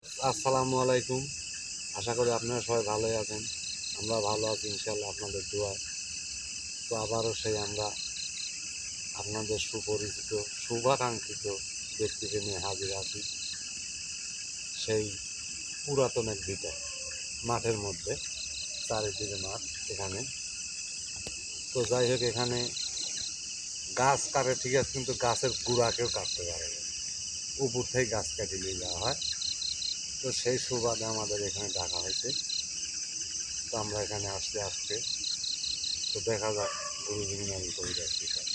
আসসালামু আলাইকুম। আশা করি আপনারা সবাই ভালোই আছেন। আমরা ভালো আছি ইনশাআল্লাহ আপনাদের দোয়ায়। তো আবারও সেই আমরা আপনাদের সুপরিচিত শুভাকাঙ্ক্ষিত ব্যক্তিকে নিয়ে হাজির আছি সেই পুরাতন এক ভিটা মাঠের মধ্যে, চারিদিকে মাঠ। এখানে তো যাই হোক, এখানে গাছ কাটে ঠিক আছে, কিন্তু গাছের গুঁড়াকেও কাটতে পারে না, উপর থেকে গাছ কাটি নিয়ে যাওয়া হয়। তো সেই সুবাদে আমাদের এখানে ডাকা হয়েছে। তো আমরা এখানে আসছি আজকে। তো দেখা যাক গুরুজি মিনামি কবিরাজ কি হয়।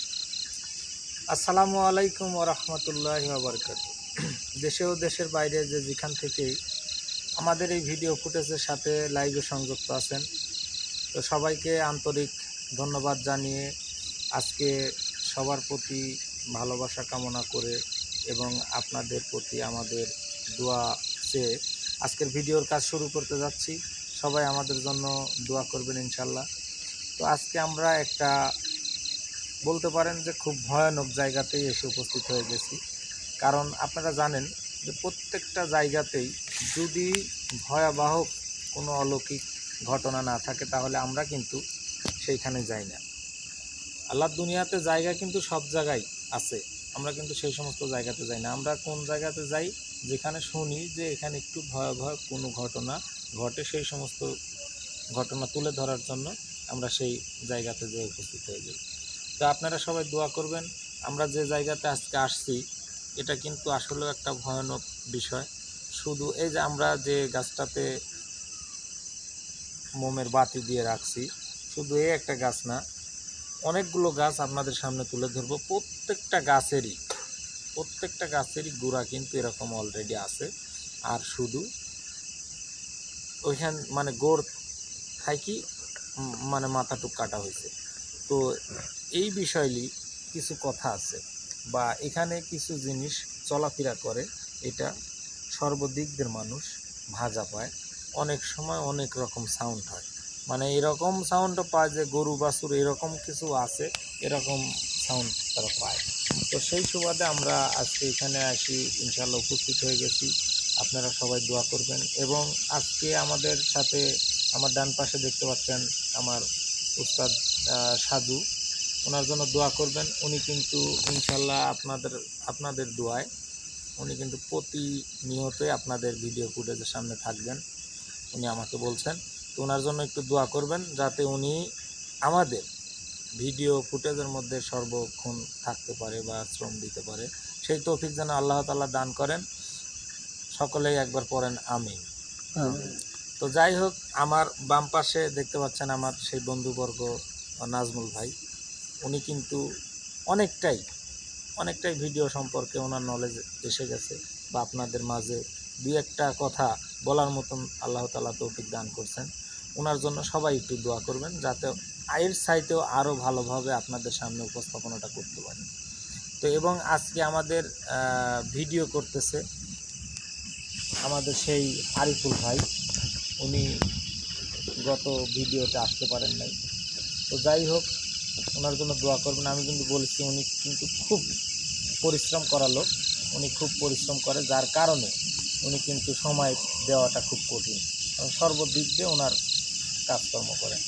আসসালামু আলাইকুম ওয়া রাহমাতুল্লাহি ওয়া বারাকাতুহু। দেশে ও দেশের বাইরে যে যেখান থেকেই আমাদের এই ভিডিও ফুটেজের সাথে লাইভে সংযুক্ত আছেন, তো সবাইকে আন্তরিক ধন্যবাদ জানিয়ে আজকে সবার প্রতি ভালোবাসা কামনা করে এবং আপনাদের প্রতি আমাদের দোয়া চেয়ে আজকের ভিডিওর কাজ শুরু করতে যাচ্ছি। সবাই আমাদের জন্য দোয়া করবেন ইনশাল্লাহ। তো আজকে আমরা একটা বলতে পারেন যে খুব ভয়ানক জায়গাতেই এসে উপস্থিত হয়ে গেছি। কারণ আপনারা জানেন যে প্রত্যেকটা জায়গাতেই যদি ভয়াবহ কোনো অলৌকিক ঘটনা না থাকে তাহলে আমরা কিন্তু সেইখানে যাই না। আল্লাহর দুনিয়াতে জায়গা কিন্তু সব জায়গায় আছে, আমরা কিন্তু সেই সমস্ত জায়গাতে যাই না। আমরা কোন জায়গাতে যাই? যেখানে শুনি যে এখানে একটু ভয়াবহ কোনো ঘটনা ঘটে, সেই সমস্ত ঘটনা তুলে ধরার জন্য আমরা সেই জায়গাতে যেয়ে উপস্থিত হয়ে যাই। তো আপনারা সবাই দোয়া করবেন। আমরা যে জায়গাতে আজকে আসছি এটা কিন্তু আসলেও একটা ভয়ানক বিষয়। শুধু এই যে আমরা যে গাছটাতে মোমের বাতি দিয়ে রাখছি, শুধু এই একটা গাছ না, অনেকগুলো গাছ আপনাদের সামনে তুলে ধরবো। প্রত্যেকটা গাছেরই গোড়া কিন্তু এরকম অলরেডি আছে। আর শুধু ওইখান মানে গোড় থাকি মানে মাথাটুক কাটা হয়েছে। তো এই বিষয়টি কিছু কথা আছে বা এখানে কিছু জিনিস চলাফেরা করে, এটা সর্বদিকদের মানুষ ভাজা পায়। অনেক সময় অনেক রকম সাউন্ড হয়, মানে এরকম সাউন্ডও পায় যে গরু বাছুর এরকম কিছু আছে, এরকম সাউন্ড তারা পায়। তো সেই সুবাদে আমরা আজকে এখানে আসি, ইনশাল্লাহ উপস্থিত হয়ে গেছি। আপনারা সবাই দোয়া করবেন। এবং আজকে আমাদের সাথে আমার ডান পাশে দেখতে পাচ্ছেন আমার উস্তাদ সাধু, ওনার জন্য দোয়া করবেন। উনি কিন্তু ইনশাল্লাহ আপনাদের দোয়ায় উনি কিন্তু প্রতিনিয়তই আপনাদের ভিডিও ফুটেজের সামনে থাকবেন, উনি আমাকে বলছেন। তো ওনার জন্য একটু দোয়া করবেন যাতে উনি আমাদের ভিডিও ফুটেজের মধ্যে সর্বক্ষণ থাকতে পারে বা শ্রম দিতে পারে, সেই তৌফিক যেন আল্লাহ তাআলা দান করেন। সকলেই একবার পড়েন আমিন। তো যাই হোক, আমার বাম পাশে দেখতে পাচ্ছেন আমার সেই বন্ধুবর্গ নাজমুল ভাই। উনি কিন্তু অনেকটাই ভিডিও সম্পর্কে ওনার নলেজ এসে গেছে, বা আপনাদের মাঝে দুই একটা কথা বলার মতন আল্লাহ তাআলা তৌফিক দান করছেন। ওনার জন্য সবাই একটু দোয়া করবেন যাতে এর চাইতেও আরও ভালোভাবে আপনাদের সামনে উপস্থাপনাটা করতে পারি। তো এবং আজকে আমাদের ভিডিও করতেছে আমাদের সেই আরিফুল ভাই, উনি গত ভিডিওতে আসতে পারেন নাই। তো যাই হোক, ওনার জন্য দোয়া করবেন। আমি কিন্তু বলেছি উনি কিন্তু খুব পরিশ্রম করা লোক, উনি খুব পরিশ্রম করে, যার কারণে উনি কিন্তু সময় দেওয়াটা খুব কঠিন এবং সর্বদিক দিয়ে ওনার কাজকর্ম করেন।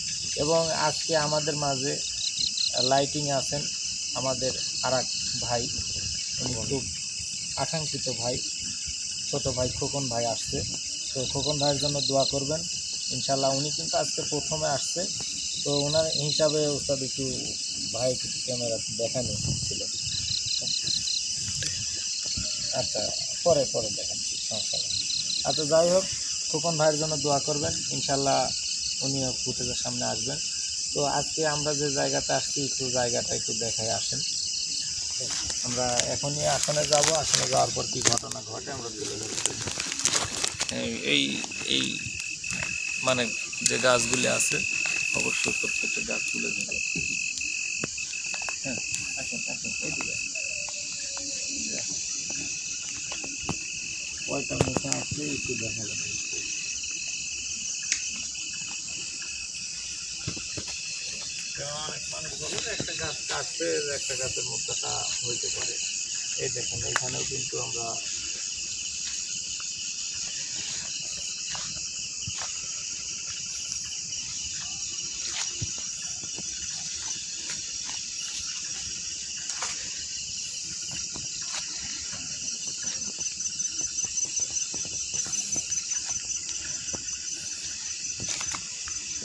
এবং আজকে আমাদের মাঝে লাইটিংয়ে আছেন আমাদের আর এক ভাই, উনি খুব আকাঙ্ক্ষিত ভাই, ছোট ভাই খোকন ভাই আসছে। তো খোকন ভাইয়ের জন্য দোয়া করবেন ইনশাল্লাহ। উনি কিন্তু আজকে প্রথমে আসছে, তো ওনার হিসাবে ওস্তাদ একটু ভাই ক্যামেরা দেখানো ছিল। আচ্ছা, পরে দেখাচ্ছি, সমস্যা নেই। আচ্ছা যাই হোক, খোকন ভাইয়ের জন্য দোয়া করবেন ইনশাল্লাহ, উনিও ফুটেজের সামনে আসবেন। তো আজকে আমরা যে জায়গাতে আসছি একটু জায়গাটা একটু দেখায় আসেন। আমরা এখনই আসনে যাব, আসনে যাওয়ার পর কী ঘটনা ঘটে আমরা তুলে ধরছি। এই এই মানে যে গাছগুলি আছে অবশ্যই প্রত্যেকটা গাছ তুলে ধরে। হ্যাঁ, আসেন এইদিকে কয়টা মোটা আসলে একটু দেখা যাবে। অনেক মানুষ বলে একটা গাছ কাটছে, একটা গাছের মোটাটা হইতে পারে। এই দেখেন এখানেও কিন্তু আমরা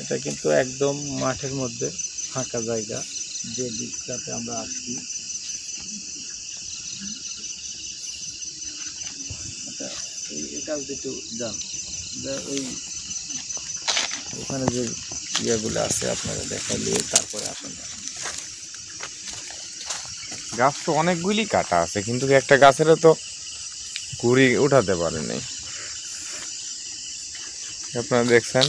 এটা কিন্তু একদম মাঠের মধ্যে ফাঁকা জায়গা, যে দিকটাতে আমরা আসছি। এটা যেটু যান, ওই ওখানে যে ইয়েগুলো আছে আপনারা দেখাইলে তারপরে আসেন। গাছ তো অনেকগুলি কাটা আছে, কিন্তু একটা গাছেরও তো গুড়ি উঠাতে পারেনি। আপনারা দেখছেন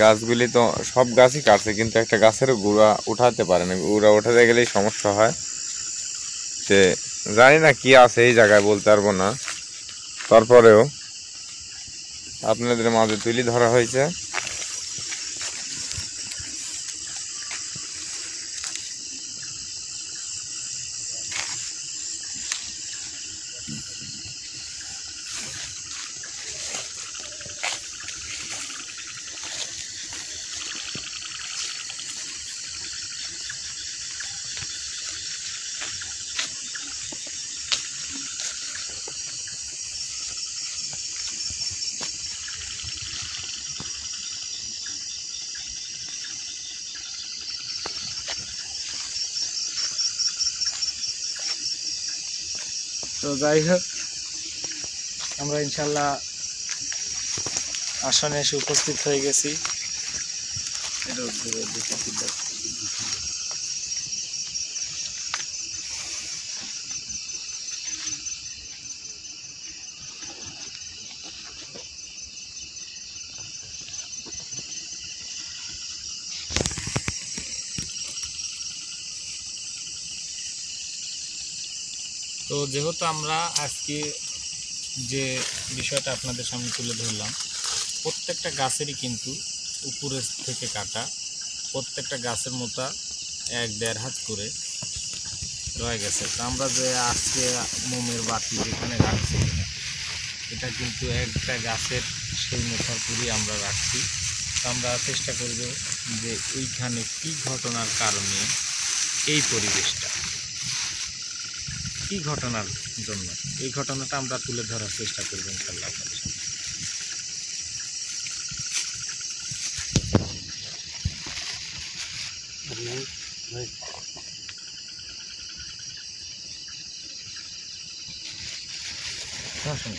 গাছগুলি তো সব গাছই কাটছে, কিন্তু একটা গাছেরও গুঁড়া উঠাতে পারেনি। গুঁড়া উঠাতে গেলেই সমস্যা হয়। তে জানি না কি আছে এই জায়গায়, বলতে পারবো না। তারপরেও আপনাদের মাঝে তুলে ধরা হয়েছে। তো যাই হোক, আমরা ইনশাল্লাহ আসনে এসে উপস্থিত হয়ে গেছি। তো যেহেতু আমরা আজকে যে বিষয়টা আপনাদের সামনে তুলে ধরলাম, প্রত্যেকটা গাছেরই কিন্তু উপরের থেকে কাটা, প্রত্যেকটা গাছের মোটা 1-1.5 হাত করে রয়ে গেছে। তো আমরা যে আজকে মোমের বাতি যেখানে রাখছি, এটা কিন্তু একটা গাছের সেই মোটার পুরি আমরা রাখছি। তো আমরা চেষ্টা করব যে এইখানে কী ঘটনার কারণে এই পরিবেশটা, কী ঘটনার জন্য এই ঘটনাটা আমরা তুলে ধরার চেষ্টা করব ইনশাআল্লাহ আপনাদের সামনে। আসুন।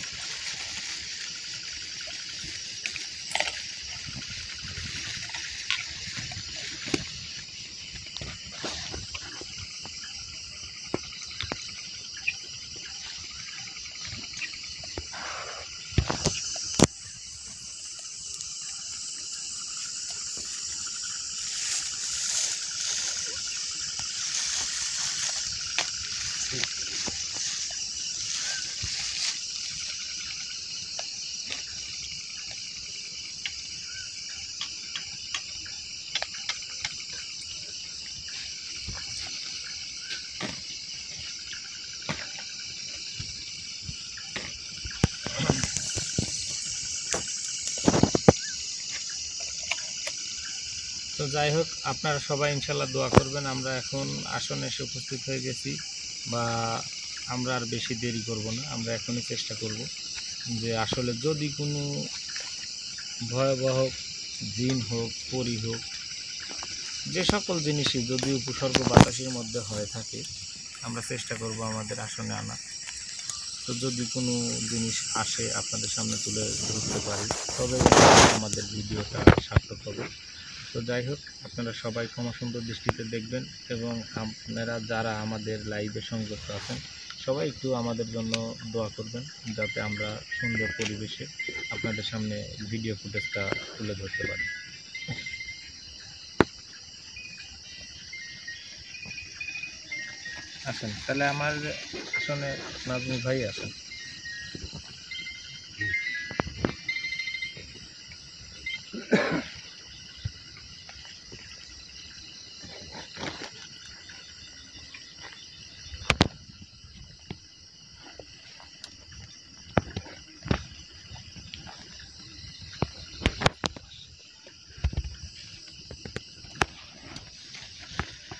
তো যাই হোক, আপনারা সবাই ইনশাল্লাহ দোয়া করবেন। আমরা এখন আসনে এসে উপস্থিত হয়ে গেছি, বা আমরা আর বেশি দেরি করব না। আমরা এখনই চেষ্টা করব যে আসলে যদি কোনো ভয়াবহ জিন হোক, পরি হোক, যে সকল জিনিসই যদি উপসর্গ বাতাসের মধ্যে হয়ে থাকে, আমরা চেষ্টা করব আমাদের আসনে আনা। তো যদি কোনো জিনিস আসে আপনাদের সামনে তুলে ধরতে পারি, তবে আমাদের ভিডিওটা সার্থক হবে। তো যাই হোক, আপনারা সবাই ক্ষমা সুন্দর দৃষ্টিতে দেখবেন, এবং আপনারা যারা আমাদের লাইভে সংযুক্ত আছেন সবাই একটু আমাদের জন্য দোয়া করবেন, যাতে আমরা সুন্দর পরিবেশে আপনাদের সামনে ভিডিও ফুটেজটা তুলে ধরতে পারি। আসেন তাহলে আমার আসলে নাজমুল ভাই আসেন।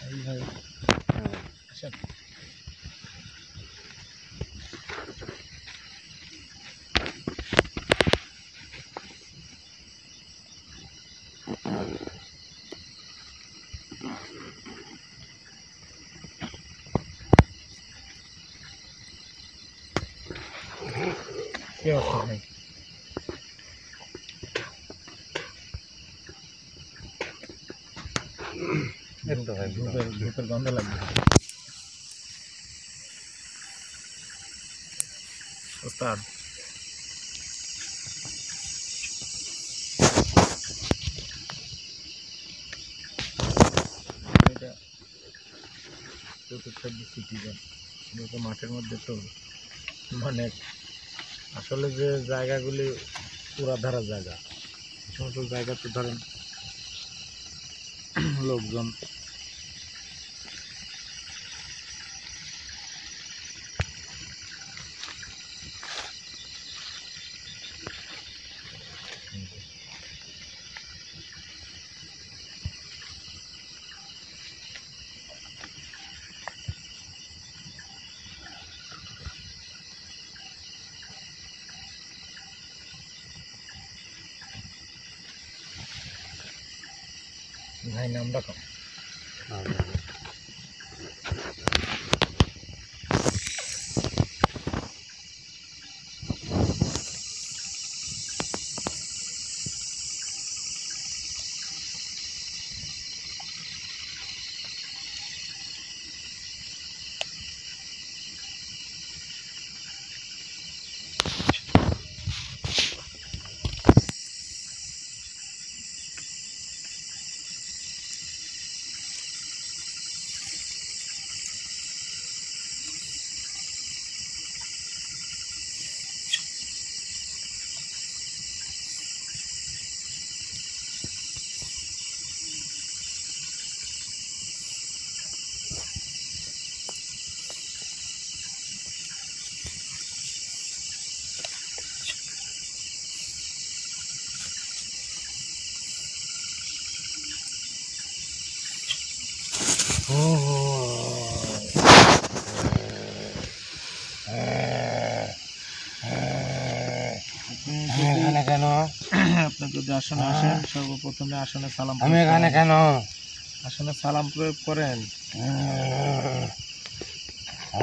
এই ভাই আসেন। কি অবস্থা ভাই? ধূপের গন্ধ লাগবে। ওস্তাদ এটা চতুর্থ সিটিজেন মাঠের মধ্যে তো মানে আসলে যে জায়গাগুলি পুরাধারা জায়গা, এই সমস্ত জায়গা তো ধরেন লোকজন ভাই নাম রাখো। কেন আপনি যদি আসনে আসেন, সর্বপ্রথমে আসনে সালাম আমি এখানে কেন? আসনে সালাম প্রয়োগ করেন।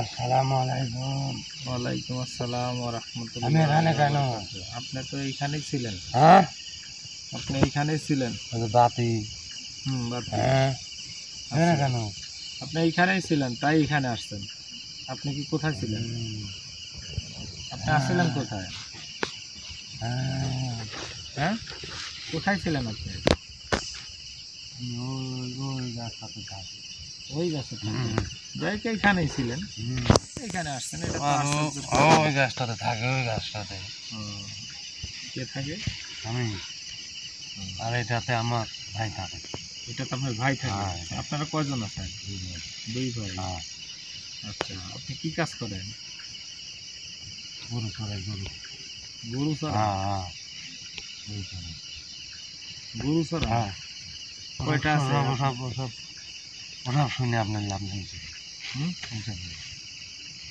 আসসালামু আলাইকুম। ওয়ালাইকুম আসসালাম ওয়া রাহমাতুল্লাহ। আমি এখানে কেন? আপনি তো এইখানেই ছিলেন। হ্যাঁ, আপনি এইখানেই ছিলেন। বাতি। বাতি। হ্যাঁ, এখানে কেন? আপনি এইখানেই ছিলেন, তাই এখানে আসছেন। আপনি কি কোথায় ছিলেন? আপনি আসছিলেন কোথায়? হ্যাঁ, কোথায় ছিলেন আপনি? ওই গাছটাতে থাকি। ওই গাছে থাকেন। যাই কি এইখানেই ছিলেন, এইখানে আসছেন। এটা তো আশ্চর্য। ওই গাছটাতে থাকে, ওই গাছটাতে। কে থাকে? আমি। আর এটাতে আমার ভাই থাকে। এটা তো আপনার ভাই থাকে। হ্যাঁ। আপনারা কয়জন আছেন? দুই ভাই। হ্যাঁ, আচ্ছা, আপনি কি কাজ করেন? গরু চড়াই, গরু। গরু চড়ান? হ্যাঁ, গরু চড়াই। গরু চড়ান? হ্যাঁ। কয়টা আছে? ওসব শুনে আপনার লাভ নেই। হুম?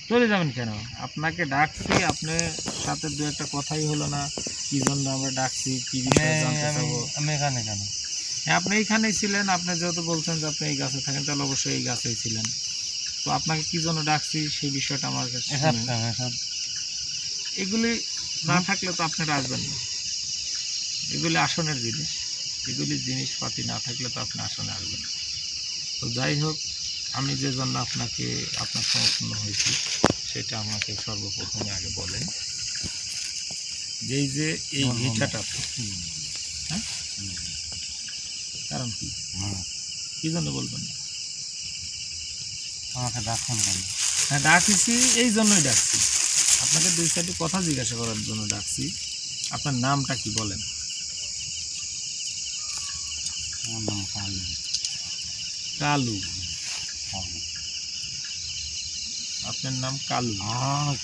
চলে যাবেন কেন? আপনাকে ডাকছি, আপনার সাথে দু একটা কথাই হলো না। কি জন্য আমরা ডাকছি, কি বিষয়ে জানতে চাবো? আমি এখানে কেন? হ্যাঁ, আপনি এইখানেই ছিলেন। আপনি যেহেতু বলছেন যে আপনি এই গাছে থাকেন, তাহলে অবশ্যই এই গাছেই ছিলেন। তো আপনাকে কি জন্য ডাকছি সেই বিষয়টা আমার কাছে শুনুন। এগুলি না থাকলে তো আপনারা আসবেন না। এগুলি আসনের জিনিস। এগুলি জিনিসপাতি না থাকলে তো আপনি আসনে আসবেন না। তো যাই হোক, আমি যে জন্য আপনাকে আপনার সমর্থন হয়েছি সেটা আমাকে সর্বপ্রথমে আগে বলেন। যে এই যে এই ভিটাটা, হ্যাঁ, কারণ কি, কি জন্য বলবেন না? আমাকে ডাকছেন কেন? হ্যাঁ, ডাকছি, এই জন্যই ডাকছি। আপনাকে দুই চারটি কথা জিজ্ঞাসা করার জন্য ডাকছি। আপনার নামটা কি বলেন? আমার নাম কালু। কালু। আপনার নাম কালু?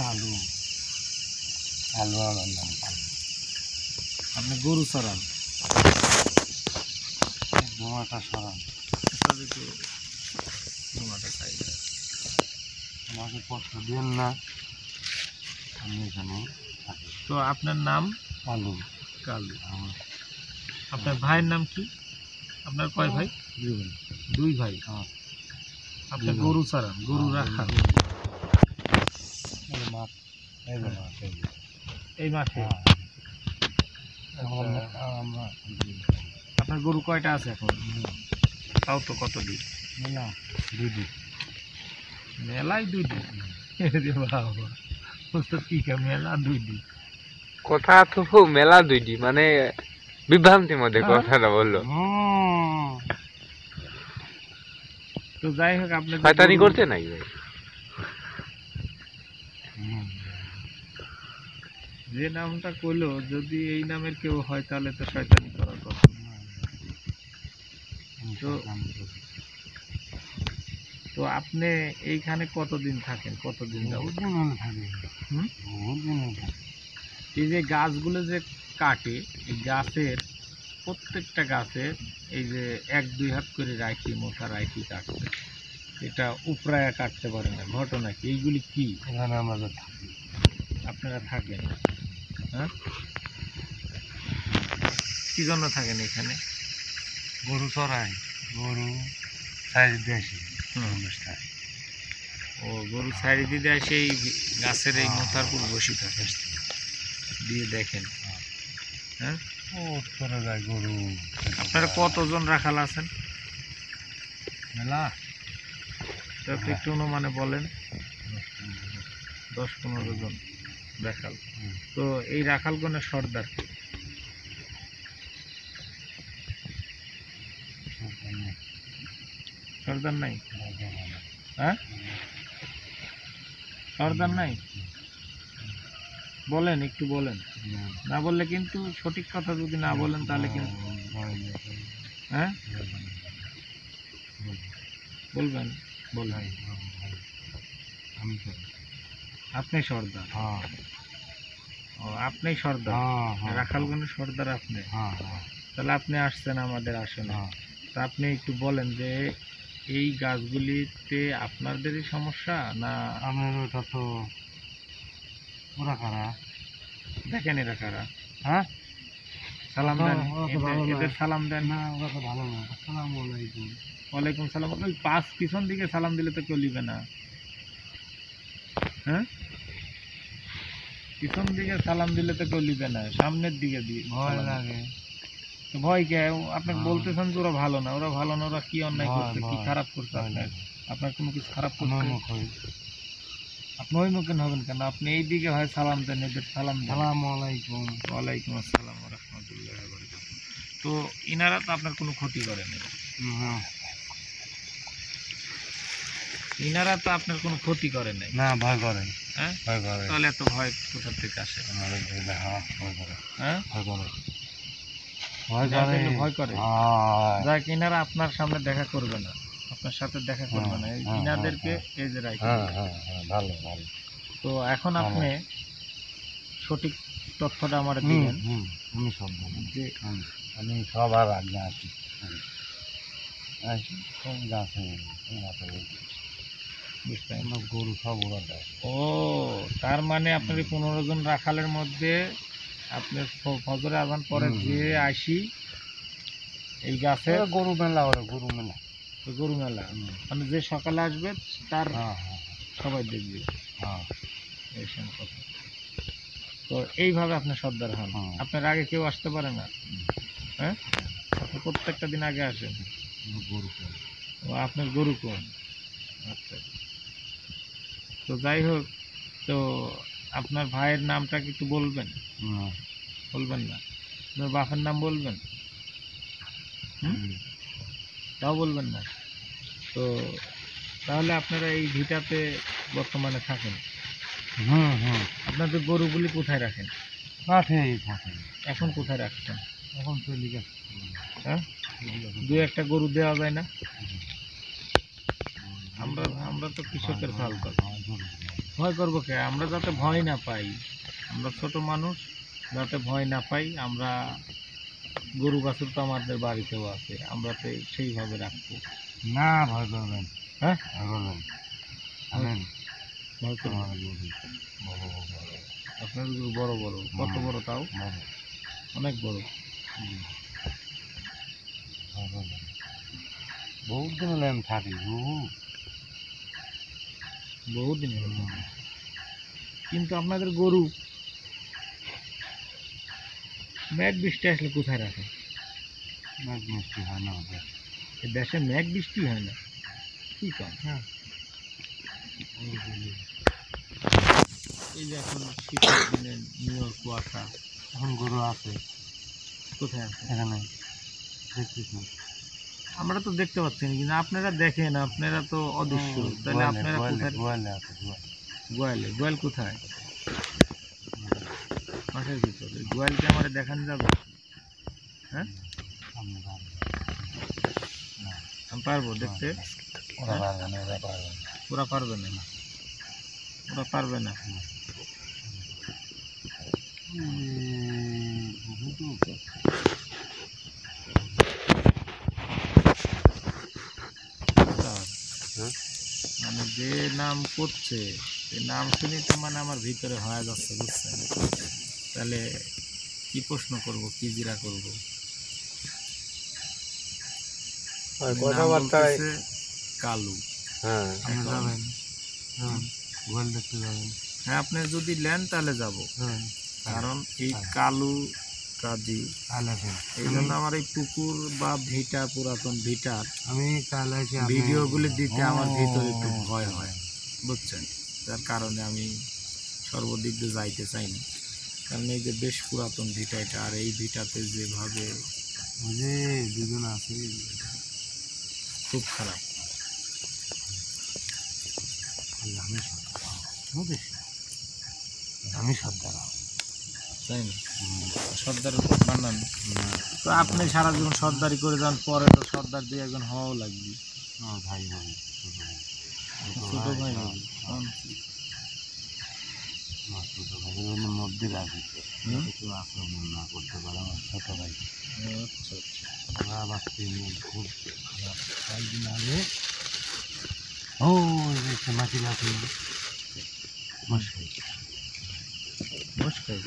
কালু। কালু, আমার নাম কালু। আপনি গরু চড়ান? বোমাটা সরান। আমাকে কষ্ট দিন না, আমি এখানে থাকি। তো আপনার নাম? কালু। কালু। আপনার ভাইয়ের নাম কি? আপনার কয় ভাই? দুই ভাই। আপনি গরু চড়ান, গরু রাখান। এই মাঠে? হ্যাঁ। আচ্ছা। আমরা আপনার গরু কয়টা আছে এখন? তাও তো কত দিন? না 2 দিন। মেলায় 2 দিন? এরে বাবা, ওস্তাদ কি কা মেলা 2 দিন? কথা তো মেলা 2 দিন, মানে বিভ্রান্তির মধ্যে হ্যাঁ? কথাটা বললো। তো যাই হোক, আপনি যে শয়তানি গরু- করছে নাকি ভাই? যে নামটা কইলো, যদি এই নামের কেউ হয় তাহলে তো শয়তানি করার কথা। তো- তো আপনি এইখানে কতদিন থাকেন, কতদিন যাবত? হুম? এই যে গাছগুলো যে কাটে, এই গাছের প্রত্যেকটা গাছের এই যে 1-2 হাত করে রাইখি, মোটা রাইখি কাটছে, এটা উপরায়া কাটতে পারে না, ঘটনা কি? এইগুলি কি? এখানে আমাদের থাকি। আপনারা থাকেন, হ্যাঁ? কি জন্য থাকেন এখানে? গরু চড়াই, গরু সাইজ বেশি হুম। অনুষ্ঠান। ও, গরু সাইড দিতে আসে এই গাছের এই মোথার উপর বসে থাকে, দিয়ে দেখেন, হ্যাঁ? ও চড়ে যায় গরু। আপনারা কতজন রাখাল আছেন? মেলা তো একটু অনুমানে বলেন। 10-15 জন রাখাল। তো এই রাখালগণের সর্দার কে? সর্দার নাই? হ্যাঁ, সর্দার নাই? বলেন, একটু বলেন। না বললে কিন্তু, সঠিক কথা যদি না বলেন তাহলে কিন্তু, হ্যাঁ বলবেন, বলেন। আমি আপনি সর্দার? হ্যাঁ ও, আপনি সর্দার? রাখালগণের সর্দার আপনি? তাহলে আপনি আসছেন আমাদের আসনে, তা আপনি একটু বলেন যে এই গাছগুলিতে আপনাদেরই সমস্যা না? আমার ওটা তো ওরা কারা? দেখেন এরা কারা, হ্যাঁ সালাম দেন, ওরা তো ভালো না। এদের সালাম দেন। না ওরা তো ভালো না। আসসালামু আলাইকুম। ওয়ালাইকুম সালাম। ওই পাশ পিছন দিকে সালাম দিলে তো কেউ লিবে না, হ্যাঁ? পিছন দিকে সালাম দিলে তো কেউ লিবে না, সামনের দিকে দিয়ে ভয় সালাম। লাগে। তো ভয় কে? আপনাকে হ্যাঁ। বলতেছেন যে ওরা ভালো না, ওরা ভালো না, ওরা কি অন্যায় ভয়, করছে, কি ভয়, খারাপ করছে ভয় আপনার? লাগে। আপনার কোনো কিছু খারাপ করছে? অনুমুখ হই। আপনি ওই মুখে হবেন কেন? আপনি এই দিকে হয় সালাম দেন, এদের সালাম দেন। আসসালামু আলাইকুম। ওয়ালাইকুম আসসালাম ওয়া রাহমাতুল্লাহি ওয়া বারাকাতুহু। তো ইনারা তো আপনার কোনো ক্ষতি করেনি, হুম। ইনারা তো আপনার কোনো ক্ষতি করে নাই, না ভয় করে। হ্যাঁ? ভয় করে। তাহলে এত ভয় কোথা থেকে আসে, আমাদের দিলে হ্যাঁ ভয় করে। হ্যাঁ? ভয় করে। ভয় যার করে। জন্য ভয় করে। হ্যাঁ। যাক, ইনারা আপনার সামনে দেখা করবে না, আপনার সাথে দেখা করবে না, হ্যাঁ, ইনাদেরকে হ্যাঁ, এই যে রাখি। হ্যাঁ হ্যাঁ হ্যাঁ ভালো ভালো। তো এখন আপনি সঠিক তথ্যটা আমার হুম, দিবেন হুম, আমি সব জানি। যে আমি সবার আগে আছি। আসি সব গাছে বুঝলেন? আমার গরু সব ওরা দেয়। ও, তার মানে আপনার এই 15 জন রাখালের মধ্যে আপনার ফজরে আজান পরে হুম, যে আসি এই গাছে ওরা গরু মেলা ওরা গরু মেলা। গরু মেলা, হুম। মানে যে সকালে আসবে তার হ্যাঁ হ্যাঁ সবাই দেখবে, হ্যাঁ এই সব কথা। তো এইভাবে আপনি সর্দার হন। হুম। আপনার আগে কেউ আসতে পারে না, হ্যাঁ? আপনি প্রত্যেকটা দিন আগে আসেন। আমার গরু করে। ও, আপনার গরু কোন? আচ্ছা। তো যাই হোক, তো আপনার ভাইয়ের নামটা কি একটু বলবেন? হুম, বলবেন না? আপনার বাপের নাম বলবেন? হুম? হুম। তাও বলবেন না? তো তাহলে আপনারা এই ভিটাতে বর্তমানে থাকেন। হুম হুম আপনাদের গরুগুলি কোথায় রাখেন? মাঠেই থাকে। এখন কোথায় রাখছেন? এখন চলে গেছে। হ্যাঁ, দু একটা গরু দেওয়া যায় না? আমরা আমরা তো কৃষকের ফাল করি। ভয় করবো কে? আমরা যাতে ভয় না পাই, আমরা ছোট মানুষ, যাতে ভয় না পাই, আমরা গরু বাছুর তো আমাদের বাড়িতেও আছে, আমরা তো সেইভাবে রাখবো। না ভয় করবেন। হ্যাঁ, ভয় করবেন। আনেন ভয় করবো। আমার গরু বড় বড় আপনার গরু বড় বড়? কত বড় তাও? বড়। অনেক বড়। হুম, ভয় করবেন। বহুত দিন হলে আমি থাকি বহুদিন হলো। কিন্তু আপনাদের গরু মেঘ বৃষ্টি আসলে কোথায় রাখেন? মেঘ মিষ্টি হয় না ওদের। এই দেশে মেঘ বৃষ্টি হয় না, কি কম? হ্যাঁ, এই যে এখন শীতের দিনে নিয়র কুয়াশা, এখন গরু আছে কোথায় আছে? এখানে, দেখছিস না? আমরা তো দেখতে পাচ্ছি না, কিন্তু আপনারা দেখেন, আপনারা তো অদৃশ্য, তাহলে আপনারা কোথায়? গোয়ালে আছে, গোয়ালে? গোয়াল কোথায়? মাঠের ভিতরে? গোয়ালকে আমার দেখানো যাবে? হ্যাঁ, সামনে পারবে। আমি পারবো দেখতে? ওরা পারবে না, ওরা পারবে না। ওরা পারবে না, ওরা পারবে না। হ্যাঁ? মানে যে নাম করছে, সে নাম শুনে তো মানে আমার ভিতরে হয়ে যাচ্ছে, বুঝছেন? তাহলে কি প্রশ্ন করব, কি জিরা করব? কথাবার্তায় কালু। হ্যাঁ, আপনি এখন- যাবেন, গোয়াল দেখতে যাবেন। হ্যাঁ, আপনি যদি নেন তাহলে যাব, হ্যাঁ, কারণ এই কালু কাজী, কাল আসেন। এই জন্য আমার এই পুকুর বা ভিটা, পুরাতন ভিটার আমি কাল এসে ভিডিওগুলি দিতে আমার ভিতরে একটু ভয় হয়, বুঝছেন? যার কারণে আমি সর্বদিক দিয়ে যাইতে চাই না, কারণ এই যে বেশ পুরাতন ভিটা এটা, আর এই ভিটাতে যেভাবে যে দুজন আছে, খুব খারাপ। আমি সর্দার, তাই না? সর্দার বানান তো আপনি সারা জীবন সর্দারি করে যান, পরে তো সর্দার দিয়ে একজন হওয়াও লাগবে। ভাই ভাই, ছোট ভাই হবে। ছোট ভাই মধ্যে রাখি, কেউ আক্রমণ না করতে পারে আমার ছোট ভাই। আচ্ছা, ওরা আবার খুব খারাপ। কয়েকদিন আগে ও মাটি রাখি মশাই, মুশকিল।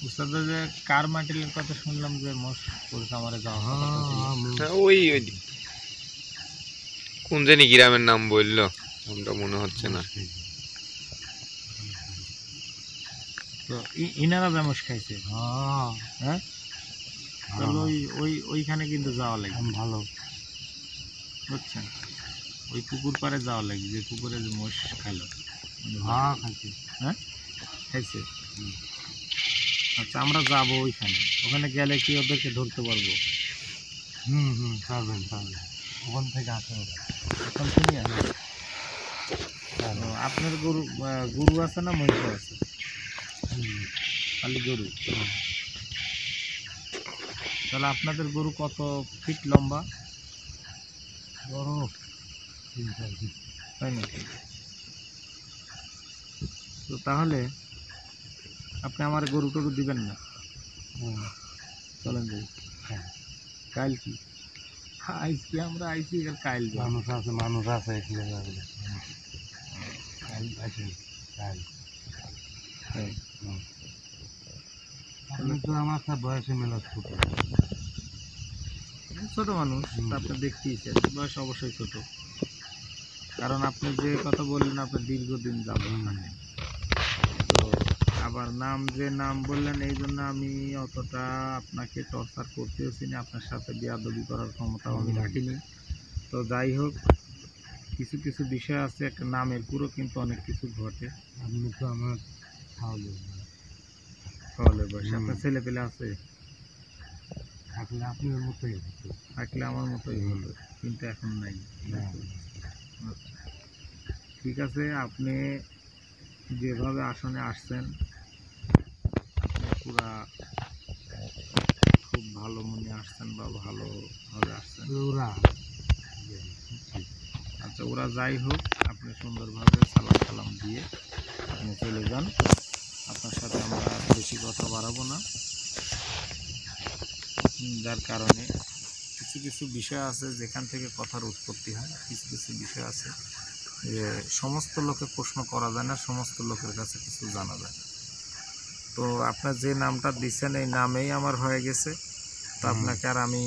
উস্তাদ যে কার মাটিলের কথা শুনলাম যে মোষ কলকা মারে যাওয়া কথা ছিল। ওই ওই কোন জানি গ্রামের নাম বললো, নামটা মনে হচ্ছে না। তো ইনারা যে মোষ খাইছে, হ্যাঁ, তাহলে ওইখানে কিন্তু যাওয়া লাগবে, ভালো, বুঝছেন? ওই পুকুর পাড়ে যাওয়া লাগবে, যে পুকুরে যে মোষ খাইলো। খাইছি। হ্যাঁ, খাইছে। আচ্ছা, আমরা যাবো ওইখানে, ওখানে গেলে কি ওদেরকে ধরতে পারবো? পারবেন পারবেন, ওখান থেকে আসে ওরা। ওখান থেকে আসে। ও, আপনার গরু আছে না মহিষ আছে? খালি গরু? তাহলে আপনাদের গরু কত ফিট লম্বা? বড় 3-4 ফিট। তাই নাকি? তো তাহলে আপনি আমার গরু টরু দিবেন না? চলেন যাই। কাইল কি আইসি, আমরা আইসি, কাইল যাই। মানুষ আছে এখানে যাবে। কাল আসেন, কাল। হ্যাঁ। আপনি তো আমার সাথে বয়সে মেলা ছোট। ছোট মানুষ, তা আপনি দেখতেইছেন, বয়স অবশ্যই ছোট, কারণ আপনি যে কথা বললেন আপনি দীর্ঘদিন যাবেন মানে। তো আবার যে নাম বললেন, এই জন্য আমি অতটা আপনাকে টর্চার করতেওছি না, আপনার সাথে বেয়াদবি করার ক্ষমতাও আমি রাখিনি। তো যাই হোক, কিছু কিছু বিষয় আছে, একটা নামের পুরো কিন্তু অনেক কিছু ঘটে। আপনি তো আমার সওয়ালের বয়সে আপনার ছেলে পেলে আছে? থাকলে আপনার মতোই হতো। থাকলে আমার মতোই হতো, কিন্তু এখন নাই। আচ্ছা, ঠিক আছে, আপনি যেভাবে আসনে আসছেন পুরা খুব ভালো মনে আসছেন বা ভালোভাবে আসছেন। আচ্ছা, ওরা যাই হোক, আপনি সুন্দরভাবে সালাম সালাম দিয়ে আপনি চলে যান। আপনার সাথে আমরা বেশি কথা বাড়াবো না, যার কারণে কিছু কিছু বিষয় আছে যেখান থেকে কথার উৎপত্তি হয়, কিছু কিছু বিষয় আছে যে সমস্ত লোকে প্রশ্ন করা যায় না, সমস্ত লোকের কাছে কিছু জানা যায়। তো আপনার যে নামটা দিচ্ছেন এই নামেই আমার হয়ে গেছে। তো আপনাকে আর আমি,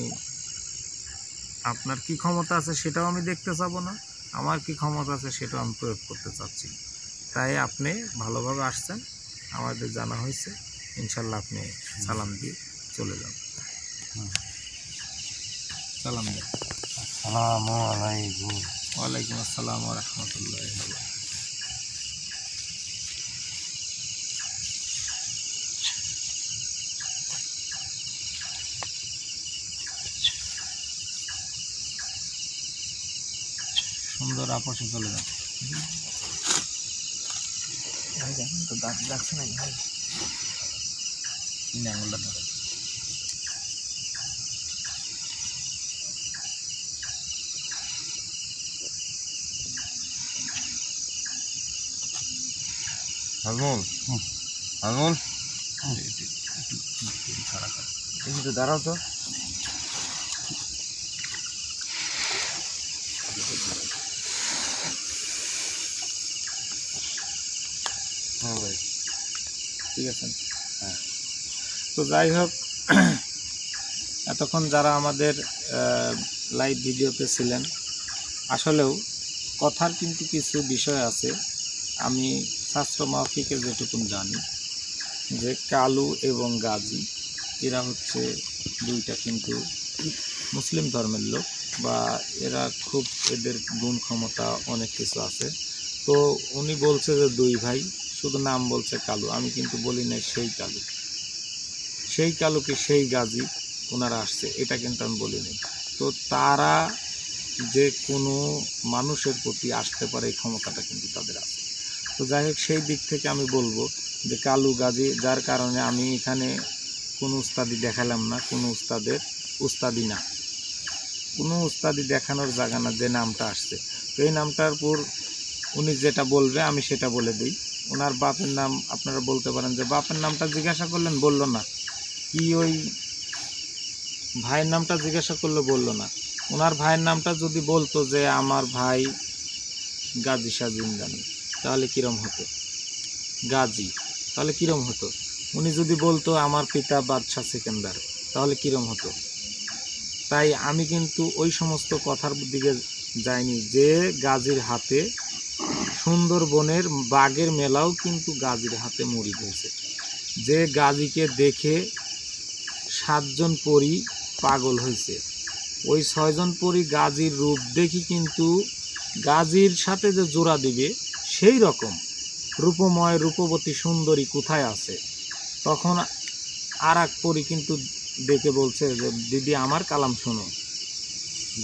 আপনার কি ক্ষমতা আছে সেটাও আমি দেখতে চাবো না, আমার কি ক্ষমতা আছে সেটাও আমি প্রয়োগ করতে চাচ্ছি। তাই আপনি ভালোভাবে আসছেন, আমাদের জানা হয়েছে, ইনশাল্লাহ আপনি সালাম দিয়ে চলে যান। সালাম দেন। আসসালামু আলাইকুম। ওয়ালাইকুম আসসালাম ওয়া রাহমাতুল্লাহি ওয়া বারাকাতুহু। সুন্দর আপোষে চলে যান। ভাই দেখেন তো দাঁত লাগছে নাকি ভাই? তিন আঙুলটা ধরে। আজমল, আজমল, দেখি তো, দাঁড়াও তো। হ্যাঁ ভাই, ঠিক আছে। হ্যাঁ। তো যাই হোক, এতক্ষণ যারা আমাদের লাইভ ভিডিওতে ছিলেন, আসলেও কথার কিন্তু কিছু বিষয় আছে। আমি শাস্ত্র মাফিকে যেটুকুন জানি যে কালু এবং গাজী এরা হচ্ছে দুইটা কিন্তু মুসলিম ধর্মের লোক, বা এরা খুব, এদের গুণ ক্ষমতা অনেক কিছু আছে। তো উনি বলছে যে দুই ভাই, শুধু নাম বলছে কালু, আমি কিন্তু বলি না সেই কালু, সেই কালু কি সেই গাজী ওনারা আসছে, এটা কিন্তু আমি বলিনি। তো তারা যে কোনো মানুষের প্রতি আসতে পারে এই ক্ষমতাটা কিন্তু তাদের আছে। তো যাই হোক, সেই দিক থেকে আমি বলবো যে কালু গাজী, যার কারণে আমি এখানে কোনো উস্তাদি দেখালাম না, কোনো উস্তাদের উস্তাদি না, কোনো উস্তাদি দেখানোর জায়গা না, যে নামটা আসছে। তো এই নামটার পর উনি যেটা বলবে আমি সেটা বলে দিই। ওনার বাপের নাম আপনারা বলতে পারেন যে বাপের নামটা জিজ্ঞাসা করলেন, বলল না, কি ওই ভাইয়ের নামটা জিজ্ঞাসা করলে বলল না। ওনার ভাইয়ের নামটা যদি বলতো যে আমার ভাই গাজী শাহ জিন্দানি, তাহলে কিরম হতো? গাজী, তাহলে কিরম হতো? উনি যদি বলতো আমার পিতা বাদশাহ সিকান্দার, তাহলে কিরম হতো? তাই আমি কিন্তু ওই সমস্ত কথার দিকে যাইনি। যে গাজীর হাতে সুন্দরবনের বাঘের মেলাও কিন্তু গাজীর হাতে মরি হয়েছে, যে গাজীকে দেখে 7 জন পরী পাগল হয়েছে, ওই 6 জন পরী গাজীর রূপ দেখি কিন্তু গাজীর সাথে যে জোড়া দিবে সেই রকম রূপময় রূপবতী সুন্দরী কোথায় আছে। তখন আর এক পরী কিন্তু ডেকে বলছে যে দিদি আমার কালাম শোনো,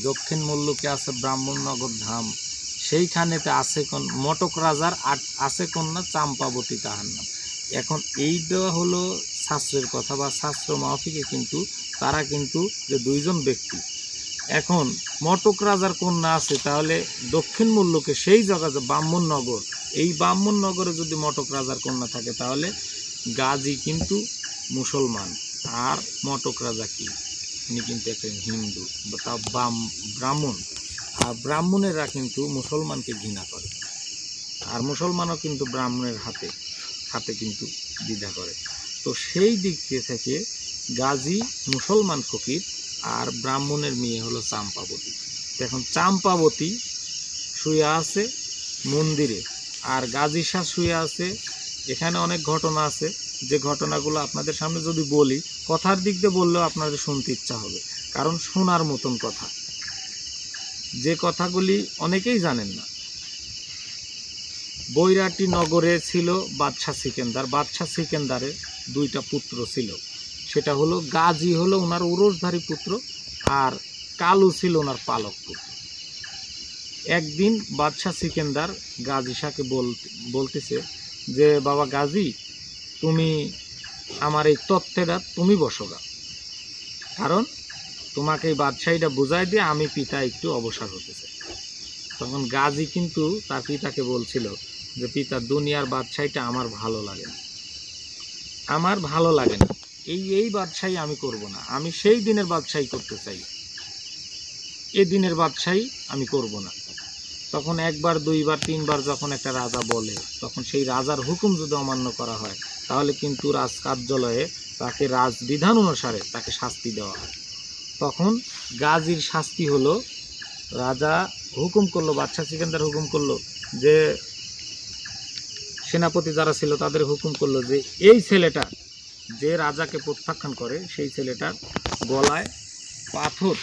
দক্ষিণ মল্লুকে আছে ব্রাহ্মণনগর ধাম, সেইখানেতে আছে কোন মটক রাজার আছে কন্যা চাম্পাবতী তাহার নাম। এখন এইটা হলো শাস্ত্রের কথা বা শাস্ত্র মাফিকে, কিন্তু তারা কিন্তু যে 2 জন ব্যক্তি, এখন মটক রাজার কন্যা আছে, তাহলে দক্ষিণ মল্লুকে সেই জায়গা ব্রাহ্মণনগর, এই ব্রাহ্মণনগরে যদি মটক রাজার কন্যা থাকে, তাহলে গাজী কিন্তু মুসলমান, আর মটক রাজা কি, উনি কিন্তু একটা হিন্দু বা তা ব্রাহ্মণ। আর ব্রাহ্মণেরা কিন্তু মুসলমানকে ঘৃণা করে, আর মুসলমানও কিন্তু ব্রাহ্মণের হাতে হাতে কিন্তু দ্বিধা করে। তো সেই দিক থেকে গাজী মুসলমান ফকির, আর ব্রাহ্মণের মেয়ে হলো চাম্পাবতী। এখন চাম্পাবতী শুয়ে আছে মন্দিরে, আর গাজী শাহ শুয়ে আছে। এখানে অনেক ঘটনা আছে, যে ঘটনাগুলো আপনাদের সামনে যদি বলি, কথার দিক দিয়ে বললেও আপনাদের শুনতে ইচ্ছা হবে, কারণ শোনার মতন কথা, যে কথাগুলি অনেকেই জানেন না। বৈরাটি নগরে ছিল বাদশাহ সিকান্দার। বাদশাহ সিকান্দারের 2টা পুত্র ছিল, সেটা হলো গাজী হলো ওনার উরসধারী পুত্র, আর কালু ছিল ওনার পালক পুত্র। একদিন বাদশাহ সিকান্দার গাজী শাহকে বলতেছে যে বাবা গাজী, তুমি আমার এই তত্ত্বেটা তুমি বসোগা, কারণ তোমাকে এই বাদশাহীটা বুঝাই দিয়ে আমি পিতা একটু অবসর হতে চাই। তখন গাজী কিন্তু তার পিতাকে বলছিল যে পিতা, দুনিয়ার বাদশাহীটা আমার ভালো লাগে না, আমার ভালো লাগে না, এই বাদশাহী আমি করব না, আমি সেই দিনের বাদশাহী করতে চাই, এ দিনের বাদশাহী আমি করব না। তখন 1 বার 2 বার 3 বার যখন একটা রাজা বলে, তখন সেই রাজার হুকুম যদি অমান্য করা হয়, তাহলে কিন্তু রাজ কার্যালয়ে তাকে রাজবিধান অনুসারে তাকে শাস্তি দেওয়া হয়। তখন গাজীর শাস্তি হলো, রাজা হুকুম করলো, বাদশাহ সিকান্দার হুকুম করলো, যে সেনাপতি যারা ছিল তাদের হুকুম করলো যে এই ছেলেটা যে রাজাকে প্রত্যাখ্যান করে সেই ছেলেটার গলায় পাথর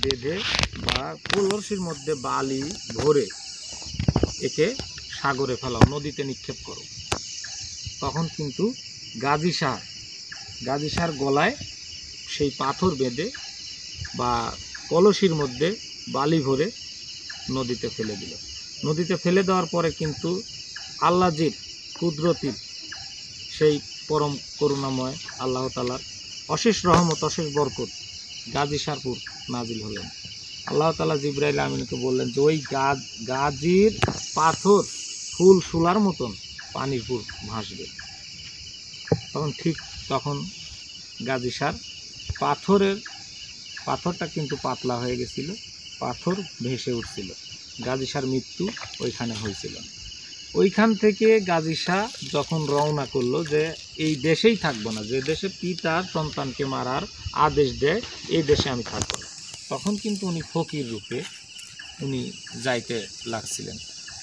বেঁধে বা কলসির মধ্যে বালি ভরে একে সাগরে ফেলাও, নদীতে নিক্ষেপ করো। তখন কিন্তু গাজী শাহর গলায় সেই পাথর বেঁধে বা কলসির মধ্যে বালি ভরে নদীতে ফেলে দিল। নদীতে ফেলে দেওয়ার পরে কিন্তু আল্লাহজির কুদরতির সেই পরম করুণাময় আল্লাহ তাআলার অশেষ রহমত, অশেষ বরকত গাজী শাহপুর নাজিল হলেন। আল্লাহ তাআলা জিবরাইল আমিনকে বললেন যে ওই গাজীর পাথর ফুল সুলার মতন পানির পুর ভাসবে। তখন গাজী শাহর পাথরটা কিন্তু পাতলা হয়ে গেছিল, পাথর ভেসে উঠছিল। গাজী শাহর মৃত্যু ওইখানে হয়েছিল। ওইখান থেকে গাজী শাহ যখন রওনা করলো যে এই দেশেই থাকবো না, যে দেশে পিতার সন্তানকে মারার আদেশ দেয় এই দেশে আমি থাকবো না, তখন কিন্তু উনি ফকির রূপে উনি যাইতে লাগছিলেন।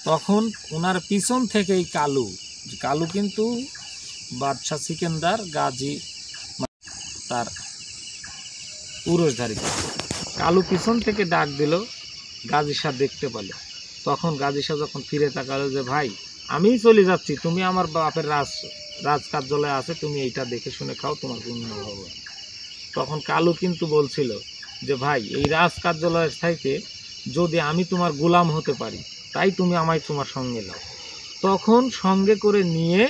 তখন ওনার পিছন থেকে এই কালু কিন্তু বাদশাহ সিকেন্দার গাজী তার উরসধারী কালু পিছন থেকে ডাক দিল, গাজী শাহ দেখতে পেল। তখন গাজী শাহ যখন ফিরে তাকালো যে ভাই আমিই চলে যাচ্ছি, তুমি আমার বাপের রাজ কার্যালয় আছে, তুমি এইটা দেখে শুনে খাও, তোমার পুণ্য হবে। তখন কালু কিন্তু বলছিল যে ভাই এই রাজ কার্যালয়ের চাইতে যদি আমি তোমার গোলাম হতে পারি তাই তুমি আমায় তোমার সঙ্গে নাও। তখন সঙ্গে করে নিয়ে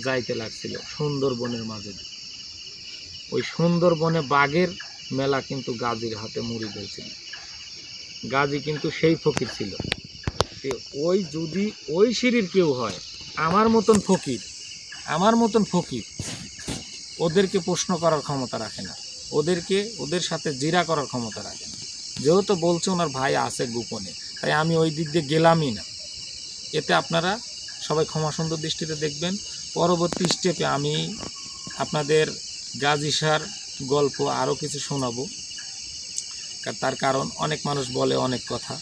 যাইতে লাগছিল সুন্দরবনের মাঝে। ওই সুন্দরবনে বাঘের মেলা কিন্তু গাজীর হাতে মুড়ি হয়েছিল। গাজী কিন্তু সেই ফকির ছিল। ওই যদি ওই সিঁড়ির কেউ হয় আমার মতন ফকির ওদেরকে প্রশ্ন করার ক্ষমতা রাখে না, ওদের সাথে জিরা করার ক্ষমতা রাখে না। যেহেতু বলছে ওনার ভাই আছে গোপনে, তাই আমি ওই দিক দিয়ে গেলামই না। এতে আপনারা সবাই ক্ষমা সুন্দর দৃষ্টিতে দেখবেন। পরবর্তী স্টেপে আমি আপনাদের গাজী শাহর গল্প আরও কিছু শোনাবো। তার কারণ অনেক মানুষ বলে অনেক কথা।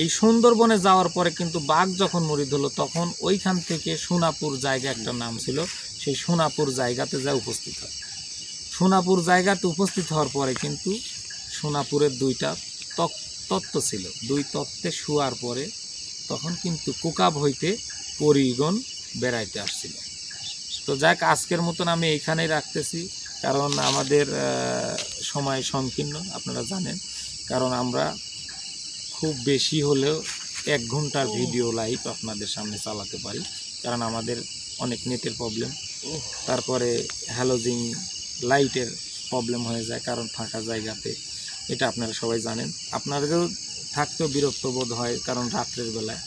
এই সুন্দরবনে যাওয়ার পরে কিন্তু বাঘ যখন মরিদ হলো তখন ওইখান থেকে সোনাপুর জায়গা একটা নাম ছিল, সেই সোনাপুর জায়গাতে যা উপস্থিত হয়। সোনাপুর জায়গাতে উপস্থিত হওয়ার পরে কিন্তু সোনাপুরের দুইটা তত্ত্ব ছিল, দুই তত্ত্বে শোয়ার পরে তখন কিন্তু কোকাব হইতে পরিগণ বেড়াইতে আসছিল। তো যাক, আজকের মতন আমি এইখানেই রাখতেছি, কারণ আমাদের সময় সংকীর্ণ আপনারা জানেন। কারণ আমরা খুব বেশি হলেও 1 ঘন্টার ভিডিও লাইভ আপনাদের সামনে চালাতে পারি, কারণ আমাদের অনেক নেটের প্রবলেম, তারপরে হ্যালোজিং লাইটের প্রবলেম হয়ে যায় কারণ ফাঁকা জায়গাতে, এটা আপনারা সবাই জানেন। আপনাদেরও থাকতেও বিরক্ত বোধ হয় কারণ রাত্রের বেলায়।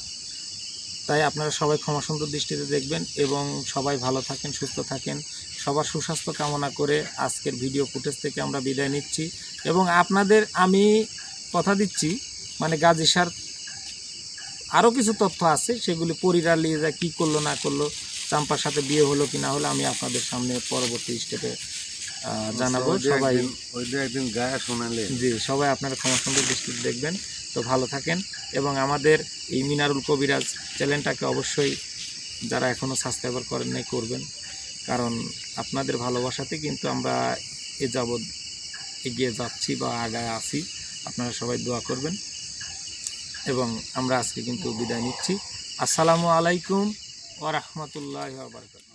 তাই আপনারা সবাই ক্ষমা সুন্দর দৃষ্টিতে দেখবেন এবং সবাই ভালো থাকেন, সুস্থ থাকেন। সবার সুস্বাস্থ্য কামনা করে আজকের ভিডিও ফুটেজ থেকে আমরা বিদায় নিচ্ছি। এবং আপনাদের আমি কথা দিচ্ছি, মানে গাজী শাহর আরও কিছু তথ্য আছে, সেগুলি পরিরা নিয়ে যায় কী করলো না করলো, চাম্পার সাথে বিয়ে হলো কি না হলো, আমি আপনাদের সামনে পরবর্তী স্টেপে জানাবো। সবাই একদিন গায়ে শোনালে জি, সবাই আপনারা ক্ষমা সুন্দর দৃষ্টিতে দেখবেন। তো ভালো থাকেন এবং আমাদের এই মিনারুল কবিরাজ চ্যানেলটাকে অবশ্যই যারা এখনও সাবস্ক্রাইবার করেন নাই করবেন, কারণ আপনাদের ভালোবাসাতে কিন্তু আমরা এ যাবৎ এগিয়ে যাচ্ছি বা আগায় আছি। আপনারা সবাই দোয়া করবেন এবং আমরা আজকে কিন্তু বিদায় নিচ্ছি। আসসালামু আলাইকুম ওয়া রাহমাতুল্লাহি ওয়া বারাকাতুহু।